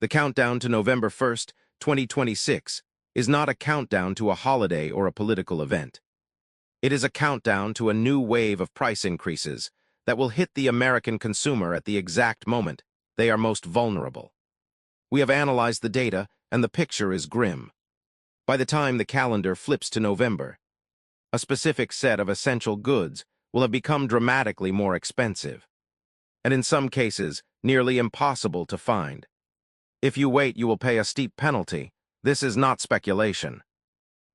The countdown to November 1st, 2026, is not a countdown to a holiday or a political event. It is a countdown to a new wave of price increases that will hit the American consumer at the exact moment they are most vulnerable. We have analyzed the data, and the picture is grim. By the time the calendar flips to November, a specific set of essential goods will have become dramatically more expensive, and in some cases, nearly impossible to find. If you wait, you will pay a steep penalty. This is not speculation.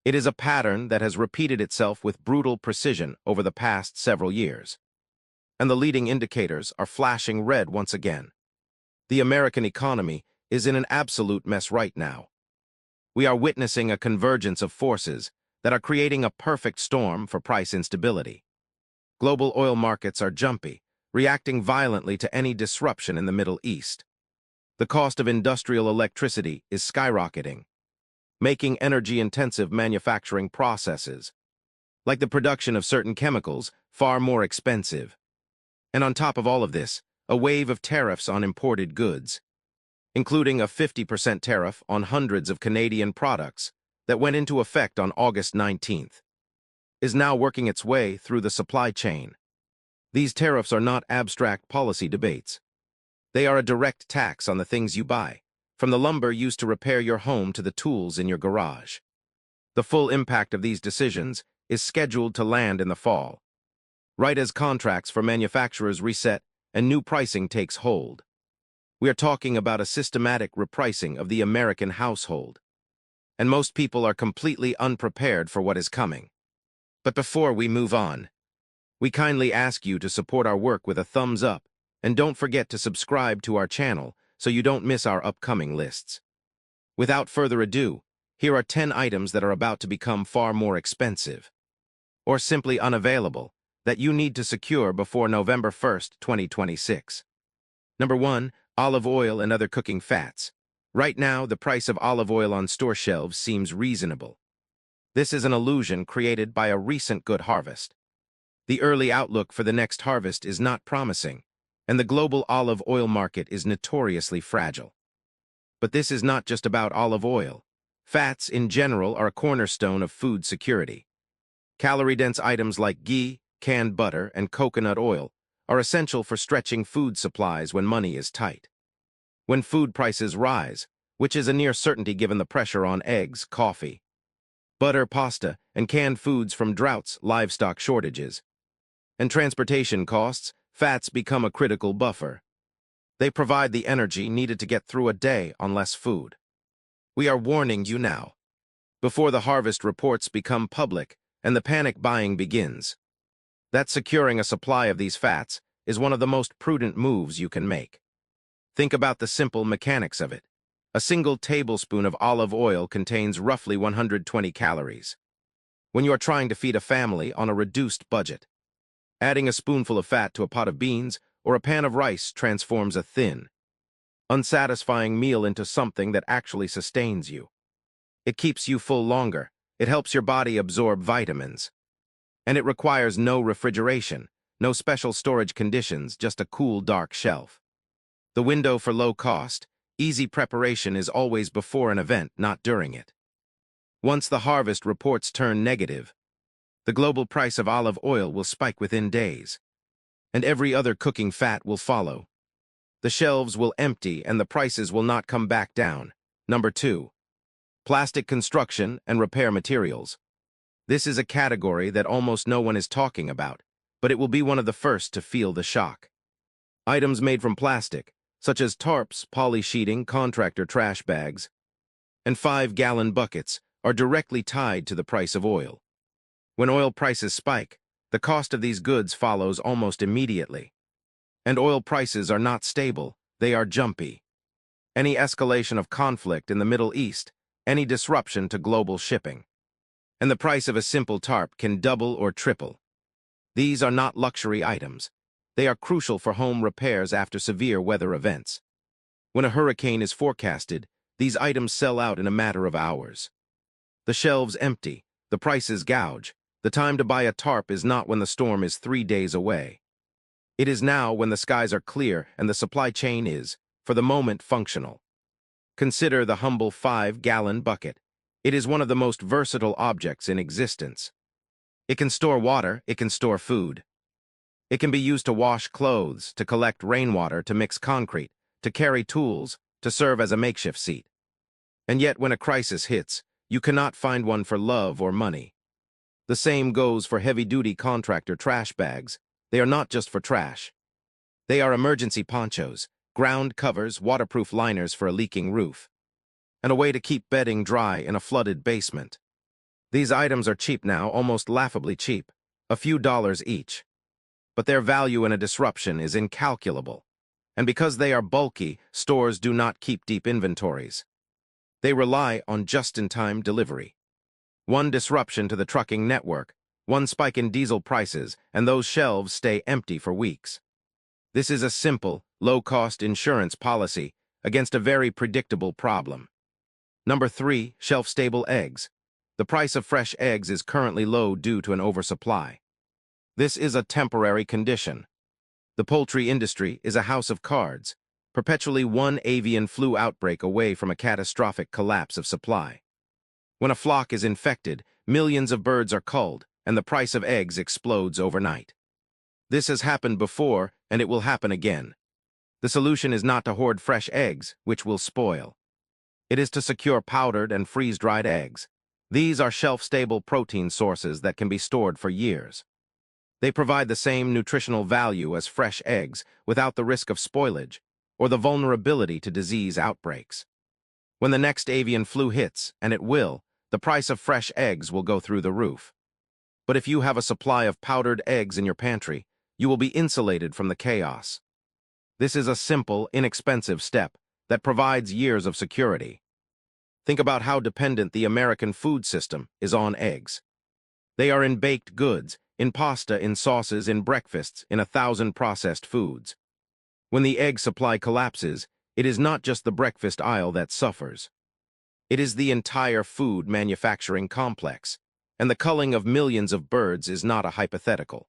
It is a pattern that has repeated itself with brutal precision over the past several years. And the leading indicators are flashing red once again. The American economy is in an absolute mess right now. We are witnessing a convergence of forces that are creating a perfect storm for price instability. Global oil markets are jumpy, reacting violently to any disruption in the Middle East. The cost of industrial electricity is skyrocketing, making energy-intensive manufacturing processes, like the production of certain chemicals, far more expensive. And on top of all of this, a wave of tariffs on imported goods, including a 50% tariff on hundreds of Canadian products that went into effect on August 19th, is now working its way through the supply chain. These tariffs are not abstract policy debates. They are a direct tax on the things you buy, from the lumber used to repair your home to the tools in your garage. The full impact of these decisions is scheduled to land in the fall, right as contracts for manufacturers reset and new pricing takes hold. We are talking about a systematic repricing of the American household, and most people are completely unprepared for what is coming. But before we move on, we kindly ask you to support our work with a thumbs up, and don't forget to subscribe to our channel so you don't miss our upcoming lists. Without further ado, here are 10 items that are about to become far more expensive, or simply unavailable, that you need to secure before November 1st, 2026. Number 1. Olive oil and other cooking fats. Right now, the price of olive oil on store shelves seems reasonable. This is an illusion created by a recent good harvest. The early outlook for the next harvest is not promising, and the global olive oil market is notoriously fragile. But this is not just about olive oil. Fats in general are a cornerstone of food security. Calorie-dense items like ghee, canned butter, and coconut oil are essential for stretching food supplies when money is tight. When food prices rise, which is a near certainty given the pressure on eggs, coffee, butter, pasta, and canned foods from droughts, livestock shortages, and transportation costs, fats become a critical buffer. They provide the energy needed to get through a day on less food. We are warning you now, before the harvest reports become public and the panic buying begins, that securing a supply of these fats is one of the most prudent moves you can make. Think about the simple mechanics of it. A single tablespoon of olive oil contains roughly 120 calories. When you are trying to feed a family on a reduced budget, adding a spoonful of fat to a pot of beans or a pan of rice transforms a thin, unsatisfying meal into something that actually sustains you. It keeps you full longer, it helps your body absorb vitamins, and it requires no refrigeration, no special storage conditions, just a cool, dark shelf. The window for low cost, easy preparation is always before an event, not during it. Once the harvest reports turn negative, the global price of olive oil will spike within days, and every other cooking fat will follow. The shelves will empty and the prices will not come back down. Number 2. Plastic construction and repair materials. This is a category that almost no one is talking about, but it will be one of the first to feel the shock. Items made from plastic, such as tarps, poly sheeting, contractor trash bags, and 5-gallon buckets, are directly tied to the price of oil. When oil prices spike, the cost of these goods follows almost immediately. And oil prices are not stable, they are jumpy. Any escalation of conflict in the Middle East, any disruption to global shipping, and the price of a simple tarp can double or triple. These are not luxury items. They are crucial for home repairs after severe weather events. When a hurricane is forecasted, these items sell out in a matter of hours. The shelves empty, the prices gouge. The time to buy a tarp is not when the storm is 3 days away. It is now when the skies are clear and the supply chain is, for the moment, functional. Consider the humble 5-gallon bucket. It is one of the most versatile objects in existence. It can store water, it can store food. It can be used to wash clothes, to collect rainwater, to mix concrete, to carry tools, to serve as a makeshift seat. And yet, when a crisis hits, you cannot find one for love or money. The same goes for heavy-duty contractor trash bags. They are not just for trash. They are emergency ponchos, ground covers, waterproof liners for a leaking roof, and a way to keep bedding dry in a flooded basement. These items are cheap now, almost laughably cheap, a few dollars each. But their value in a disruption is incalculable. And because they are bulky, stores do not keep deep inventories. They rely on just-in-time delivery. One disruption to the trucking network, one spike in diesel prices, and those shelves stay empty for weeks. This is a simple, low-cost insurance policy against a very predictable problem. Number 3, shelf-stable eggs. The price of fresh eggs is currently low due to an oversupply. This is a temporary condition. The poultry industry is a house of cards, perpetually one avian flu outbreak away from a catastrophic collapse of supply. When a flock is infected, millions of birds are culled, and the price of eggs explodes overnight. This has happened before, and it will happen again. The solution is not to hoard fresh eggs, which will spoil. It is to secure powdered and freeze-dried eggs. These are shelf-stable protein sources that can be stored for years. They provide the same nutritional value as fresh eggs without the risk of spoilage or the vulnerability to disease outbreaks. When the next avian flu hits, and it will, the price of fresh eggs will go through the roof. But if you have a supply of powdered eggs in your pantry, you will be insulated from the chaos. This is a simple, inexpensive step that provides years of security. Think about how dependent the American food system is on eggs. They are in baked goods, in pasta, in sauces, in breakfasts, in 1,000 processed foods. When the egg supply collapses, it is not just the breakfast aisle that suffers. It is the entire food manufacturing complex, and the culling of millions of birds is not a hypothetical.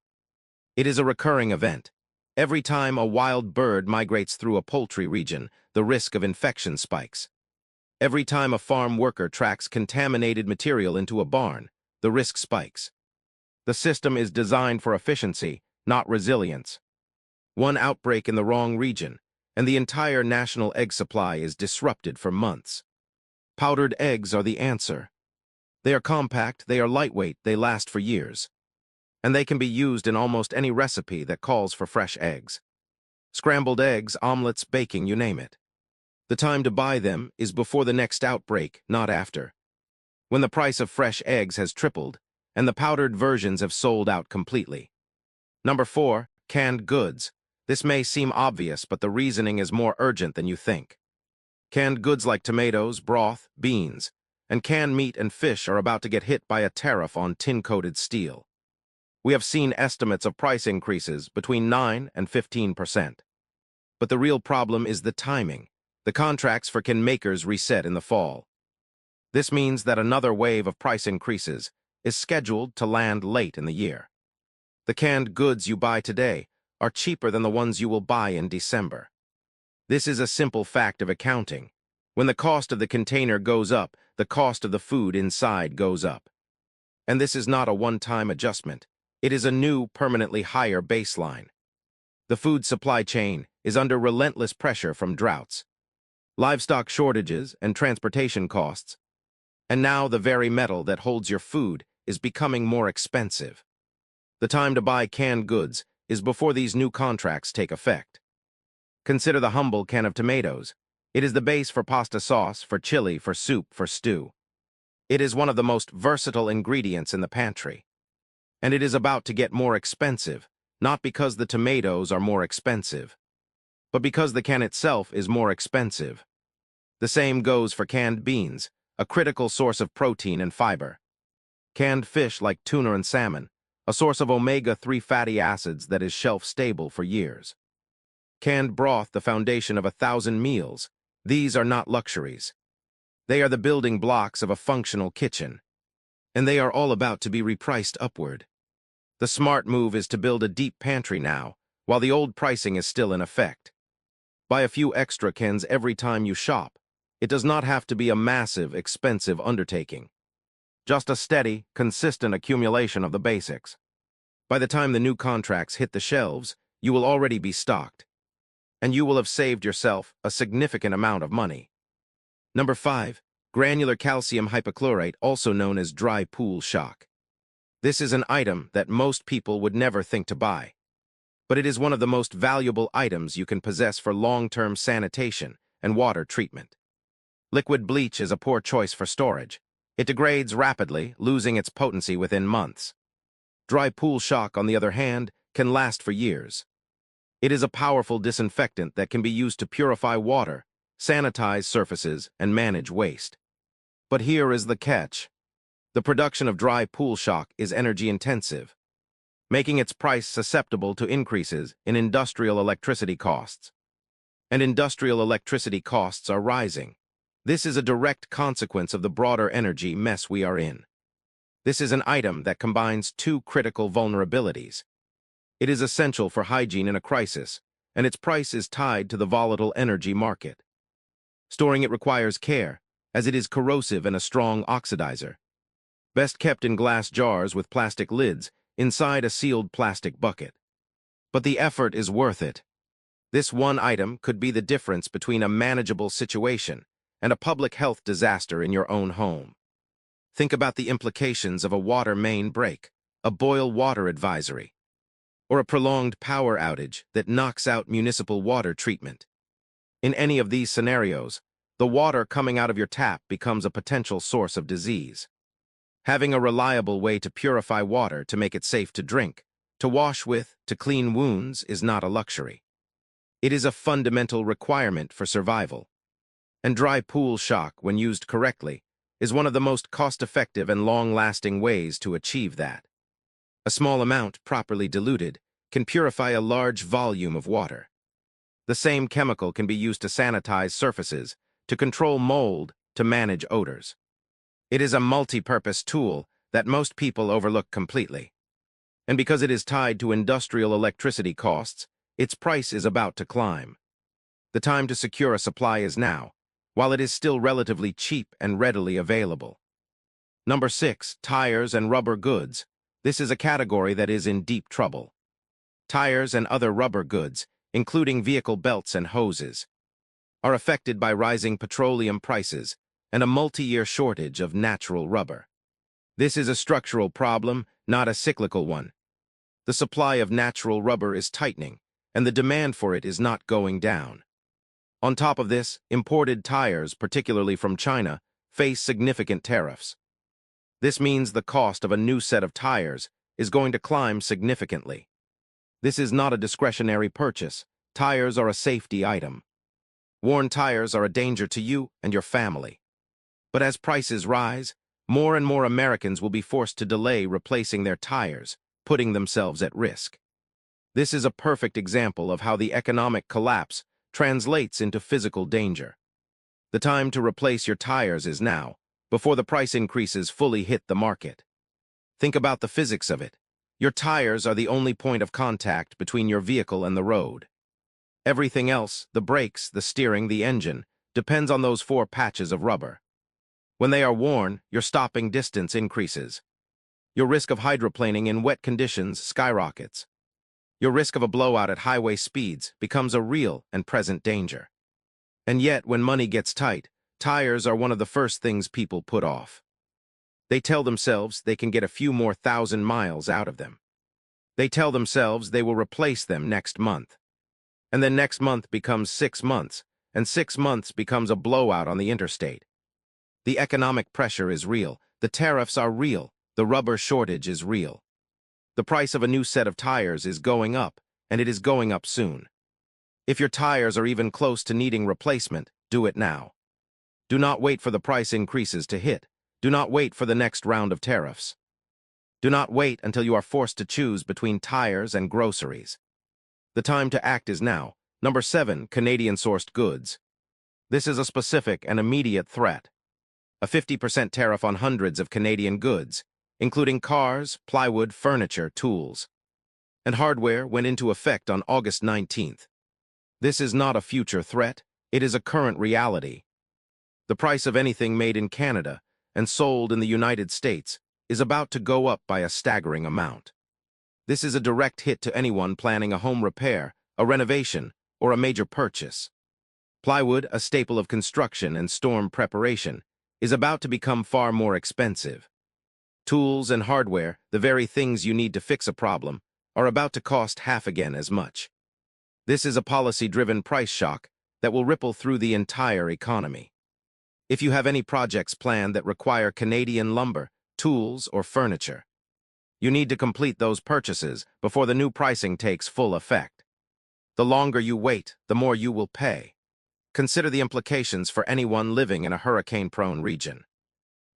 It is a recurring event. Every time a wild bird migrates through a poultry region, the risk of infection spikes. Every time a farm worker tracks contaminated material into a barn, the risk spikes. The system is designed for efficiency, not resilience. One outbreak in the wrong region, and the entire national egg supply is disrupted for months. Powdered eggs are the answer. They are compact, they are lightweight, they last for years. And they can be used in almost any recipe that calls for fresh eggs. Scrambled eggs, omelets, baking, you name it. The time to buy them is before the next outbreak, not after. When the price of fresh eggs has tripled, and the powdered versions have sold out completely. Number 4, canned goods. This may seem obvious, but the reasoning is more urgent than you think. Canned goods like tomatoes, broth, beans, and canned meat and fish are about to get hit by a tariff on tin-coated steel. We have seen estimates of price increases between 9 and 15%. But the real problem is the timing. The contracts for can makers reset in the fall. This means that another wave of price increases is scheduled to land late in the year. The canned goods you buy today are cheaper than the ones you will buy in December. This is a simple fact of accounting. When the cost of the container goes up, the cost of the food inside goes up. And this is not a one-time adjustment. It is a new, permanently higher baseline. The food supply chain is under relentless pressure from droughts, livestock shortages, and transportation costs. And now the very metal that holds your food is becoming more expensive. The time to buy canned goods is before these new contracts take effect. Consider the humble can of tomatoes. It is the base for pasta sauce, for chili, for soup, for stew. It is one of the most versatile ingredients in the pantry. And it is about to get more expensive, not because the tomatoes are more expensive, but because the can itself is more expensive. The same goes for canned beans, a critical source of protein and fiber. Canned fish like tuna and salmon, a source of omega-3 fatty acids that is shelf-stable for years. Canned broth, the foundation of 1,000 meals. These are not luxuries. They are the building blocks of a functional kitchen. And they are all about to be repriced upward. The smart move is to build a deep pantry now, while the old pricing is still in effect. Buy a few extra cans every time you shop. It does not have to be a massive, expensive undertaking. Just a steady, consistent accumulation of the basics. By the time the new contracts hit the shelves, you will already be stocked, and you will have saved yourself a significant amount of money. Number 5. Granular calcium hypochlorite, also known as dry pool shock. This is an item that most people would never think to buy, but it is one of the most valuable items you can possess for long-term sanitation and water treatment. Liquid bleach is a poor choice for storage. It degrades rapidly, losing its potency within months. Dry pool shock, on the other hand, can last for years. It is a powerful disinfectant that can be used to purify water, sanitize surfaces, and manage waste. But here is the catch. The production of dry pool shock is energy-intensive, making its price susceptible to increases in industrial electricity costs. And industrial electricity costs are rising. This is a direct consequence of the broader energy mess we are in. This is an item that combines two critical vulnerabilities. It is essential for hygiene in a crisis, and its price is tied to the volatile energy market. Storing it requires care, as it is corrosive and a strong oxidizer. Best kept in glass jars with plastic lids inside a sealed plastic bucket. But the effort is worth it. This one item could be the difference between a manageable situation and a public health disaster in your own home. Think about the implications of a water main break, a boil water advisory, or a prolonged power outage that knocks out municipal water treatment. In any of these scenarios, the water coming out of your tap becomes a potential source of disease. Having a reliable way to purify water to make it safe to drink, to wash with, to clean wounds is not a luxury. It is a fundamental requirement for survival. And dry pool shock, when used correctly, is one of the most cost-effective and long-lasting ways to achieve that. A small amount, properly diluted, can purify a large volume of water. The same chemical can be used to sanitize surfaces, to control mold, to manage odors. It is a multi-purpose tool that most people overlook completely. And because it is tied to industrial electricity costs, its price is about to climb. The time to secure a supply is now, while it is still relatively cheap and readily available. Number 6. Tires and rubber goods. This is a category that is in deep trouble. Tires and other rubber goods, including vehicle belts and hoses, are affected by rising petroleum prices and a multi-year shortage of natural rubber. This is a structural problem, not a cyclical one. The supply of natural rubber is tightening, and the demand for it is not going down. On top of this, imported tires, particularly from China, face significant tariffs. This means the cost of a new set of tires is going to climb significantly. This is not a discretionary purchase. Tires are a safety item. Worn tires are a danger to you and your family. But as prices rise, more and more Americans will be forced to delay replacing their tires, putting themselves at risk. This is a perfect example of how the economic collapse translates into physical danger. The time to replace your tires is now, before the price increases fully hit the market. Think about the physics of it. Your tires are the only point of contact between your vehicle and the road. Everything else, the brakes, the steering, the engine, depends on those 4 patches of rubber. When they are worn, your stopping distance increases. Your risk of hydroplaning in wet conditions skyrockets. Your risk of a blowout at highway speeds becomes a real and present danger. And yet, when money gets tight, tires are one of the first things people put off. They tell themselves they can get a few more thousand miles out of them. They tell themselves they will replace them next month. And then next month becomes 6 months, and 6 months becomes a blowout on the interstate. The economic pressure is real, the tariffs are real, the rubber shortage is real. The price of a new set of tires is going up, and it is going up soon. If your tires are even close to needing replacement, do it now. Do not wait for the price increases to hit. Do not wait for the next round of tariffs. Do not wait until you are forced to choose between tires and groceries. The time to act is now. Number 7. Canadian-sourced goods. This is a specific and immediate threat. A 50% tariff on hundreds of Canadian goods, including cars, plywood, furniture, tools, and hardware, went into effect on August 19th. This is not a future threat, it is a current reality. The price of anything made in Canada and sold in the United States is about to go up by a staggering amount. This is a direct hit to anyone planning a home repair, a renovation, or a major purchase. Plywood, a staple of construction and storm preparation, is about to become far more expensive. Tools and hardware, the very things you need to fix a problem, are about to cost half again as much. This is a policy-driven price shock that will ripple through the entire economy. If you have any projects planned that require Canadian lumber, tools, or furniture, you need to complete those purchases before the new pricing takes full effect. The longer you wait, the more you will pay. Consider the implications for anyone living in a hurricane-prone region.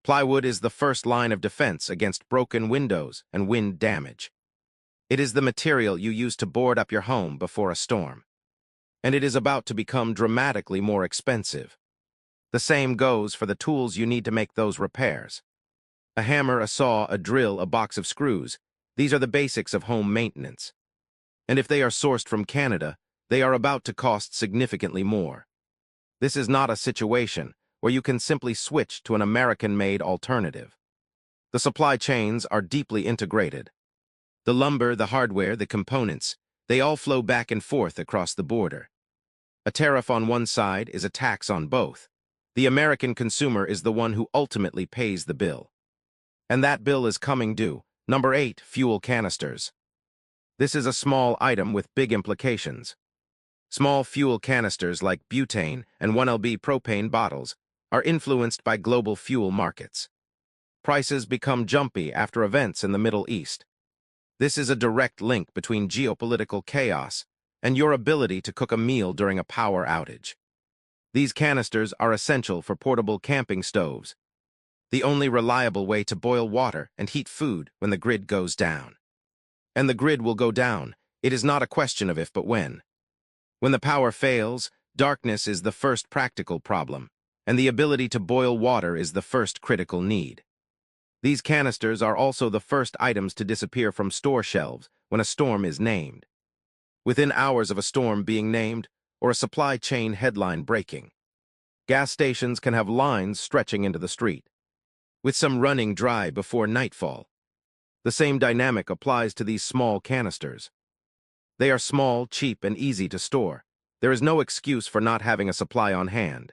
Plywood is the first line of defense against broken windows and wind damage. It is the material you use to board up your home before a storm. And it is about to become dramatically more expensive. The same goes for the tools you need to make those repairs. A hammer, a saw, a drill, a box of screws. These are the basics of home maintenance. And if they are sourced from Canada, they are about to cost significantly more. This is not a situation where you can simply switch to an American-made alternative. The supply chains are deeply integrated. The lumber, the hardware, the components, they all flow back and forth across the border. A tariff on one side is a tax on both. The American consumer is the one who ultimately pays the bill. And that bill is coming due. Number 8, fuel canisters. This is a small item with big implications. Small fuel canisters like butane and 1LB propane bottles are influenced by global fuel markets. Prices become jumpy after events in the Middle East. This is a direct link between geopolitical chaos and your ability to cook a meal during a power outage. These canisters are essential for portable camping stoves, the only reliable way to boil water and heat food when the grid goes down. And the grid will go down. It is not a question of if but when. When the power fails, darkness is the first practical problem, and the ability to boil water is the first critical need. These canisters are also the first items to disappear from store shelves when a storm is named. Within hours of a storm being named, or a supply chain headline breaking, gas stations can have lines stretching into the street, with some running dry before nightfall. The same dynamic applies to these small canisters. They are small, cheap, and easy to store. There is no excuse for not having a supply on hand.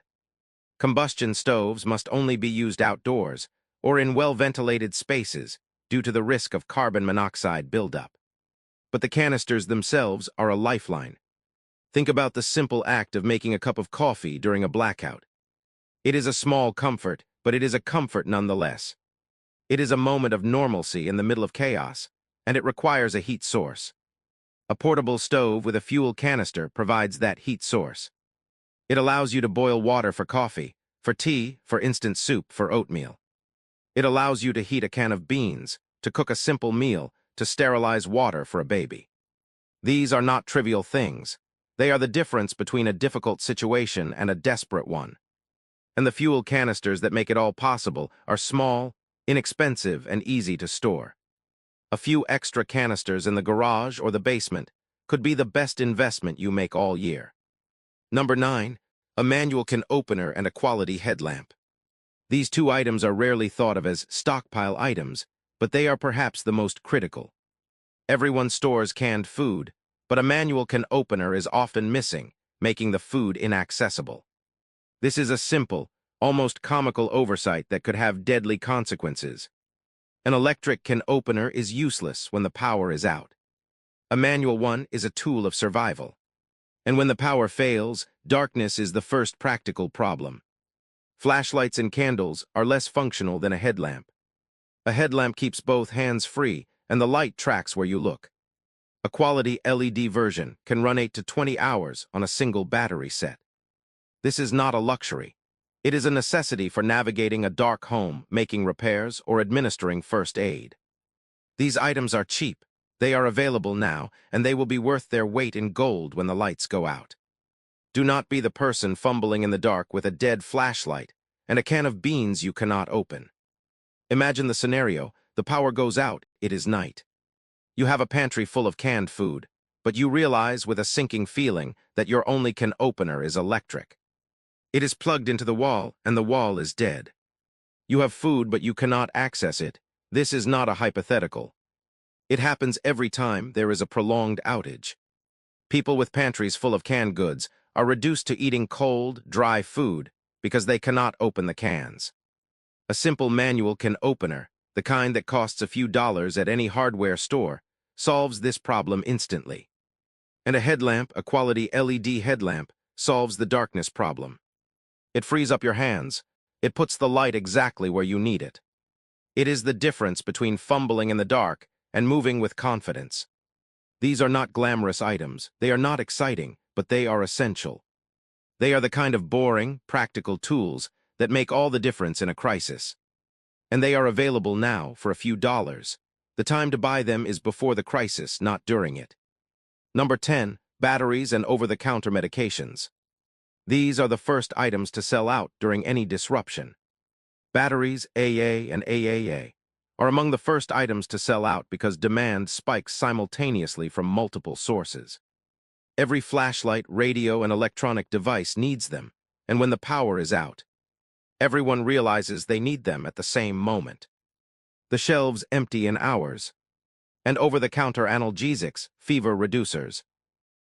Combustion stoves must only be used outdoors or in well-ventilated spaces due to the risk of carbon monoxide buildup. But the canisters themselves are a lifeline. Think about the simple act of making a cup of coffee during a blackout. It is a small comfort, but it is a comfort nonetheless. It is a moment of normalcy in the middle of chaos, and it requires a heat source. A portable stove with a fuel canister provides that heat source. It allows you to boil water for coffee, for tea, for instant soup, for oatmeal. It allows you to heat a can of beans, to cook a simple meal, to sterilize water for a baby. These are not trivial things. They are the difference between a difficult situation and a desperate one. And the fuel canisters that make it all possible are small, inexpensive, and easy to store. A few extra canisters in the garage or the basement could be the best investment you make all year. Number 9, a manual can opener and a quality headlamp. These two items are rarely thought of as stockpile items, but they are perhaps the most critical. Everyone stores canned food, but a manual can opener is often missing, making the food inaccessible. This is a simple, almost comical oversight that could have deadly consequences. An electric can opener is useless when the power is out. A manual one is a tool of survival. And when the power fails, darkness is the first practical problem. Flashlights and candles are less functional than a headlamp. A headlamp keeps both hands free, and the light tracks where you look. A quality LED version can run 8 to 20 hours on a single battery set. This is not a luxury. It is a necessity for navigating a dark home, making repairs, or administering first aid. These items are cheap. They are available now, and they will be worth their weight in gold when the lights go out. Do not be the person fumbling in the dark with a dead flashlight and a can of beans you cannot open. Imagine the scenario: the power goes out, it is night. You have a pantry full of canned food, but you realize with a sinking feeling that your only can opener is electric. It is plugged into the wall, and the wall is dead. You have food, but you cannot access it. This is not a hypothetical. It happens every time there is a prolonged outage. People with pantries full of canned goods are reduced to eating cold, dry food because they cannot open the cans. A simple manual can opener, the kind that costs a few dollars at any hardware store, solves this problem instantly. And a headlamp, a quality LED headlamp, solves the darkness problem. It frees up your hands. It puts the light exactly where you need it. It is the difference between fumbling in the dark and moving with confidence. These are not glamorous items. They are not exciting, but they are essential. They are the kind of boring, practical tools that make all the difference in a crisis. And they are available now for a few dollars. The time to buy them is before the crisis, not during it. Number 10. Batteries and over-the-counter medications. These are the first items to sell out during any disruption. Batteries, AA and AAA, are among the first items to sell out because demand spikes simultaneously from multiple sources. Every flashlight, radio, and electronic device needs them, and when the power is out, everyone realizes they need them at the same moment. The shelves empty in hours. And over-the-counter analgesics, fever reducers,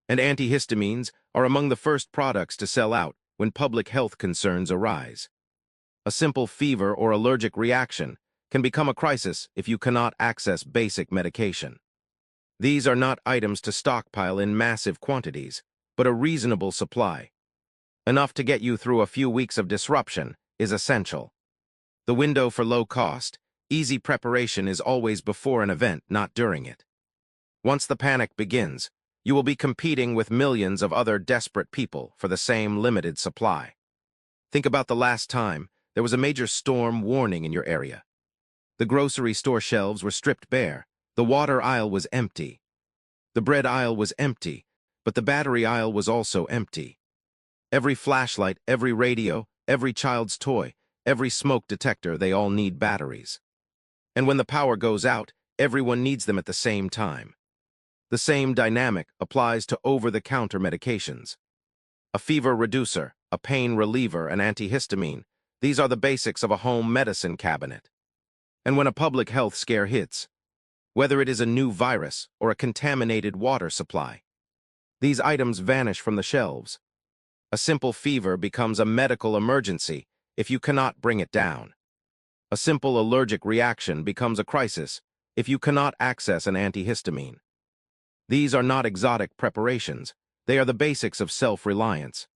and antihistamines are among the first products to sell out when public health concerns arise. A simple fever or allergic reaction can become a crisis if you cannot access basic medication. These are not items to stockpile in massive quantities, but a reasonable supply. Enough to get you through a few weeks of disruption is essential. The window for low cost, easy preparation is always before an event, not during it. Once the panic begins, you will be competing with millions of other desperate people for the same limited supply. Think about the last time there was a major storm warning in your area. The grocery store shelves were stripped bare. The water aisle was empty. The bread aisle was empty, but the battery aisle was also empty. Every flashlight, every radio, every child's toy, every smoke detector, they all need batteries. And when the power goes out, everyone needs them at the same time. The same dynamic applies to over-the-counter medications. A fever reducer, a pain reliever, an antihistamine, these are the basics of a home medicine cabinet. And when a public health scare hits, whether it is a new virus or a contaminated water supply, these items vanish from the shelves. A simple fever becomes a medical emergency if you cannot bring it down. A simple allergic reaction becomes a crisis if you cannot access an antihistamine. These are not exotic preparations. They are the basics of self-reliance.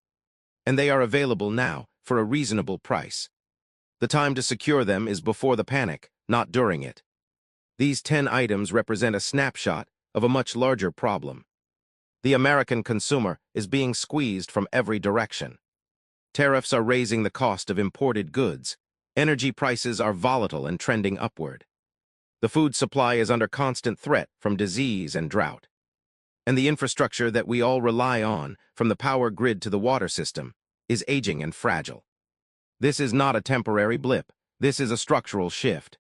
And they are available now for a reasonable price. The time to secure them is before the panic, not during it. These 10 items represent a snapshot of a much larger problem. The American consumer is being squeezed from every direction. Tariffs are raising the cost of imported goods. Energy prices are volatile and trending upward. The food supply is under constant threat from disease and drought. And the infrastructure that we all rely on, from the power grid to the water system, is aging and fragile. This is not a temporary blip. This is a structural shift.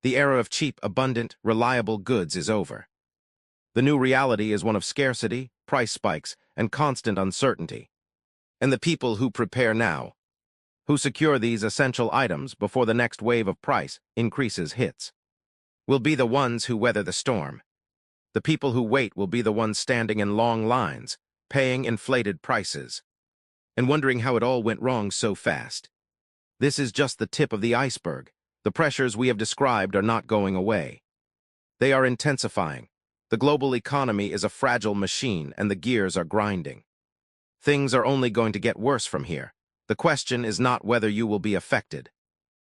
The era of cheap, abundant, reliable goods is over. The new reality is one of scarcity, price spikes, and constant uncertainty. And the people who prepare now, who secure these essential items before the next wave of price increases hits, will be the ones who weather the storm. The people who wait will be the ones standing in long lines, paying inflated prices, and wondering how it all went wrong so fast. This is just the tip of the iceberg. The pressures we have described are not going away. They are intensifying. The global economy is a fragile machine, and the gears are grinding. Things are only going to get worse from here. The question is not whether you will be affected.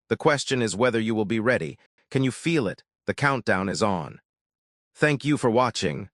The question is whether you will be ready. Can you feel it? The countdown is on. Thank you for watching.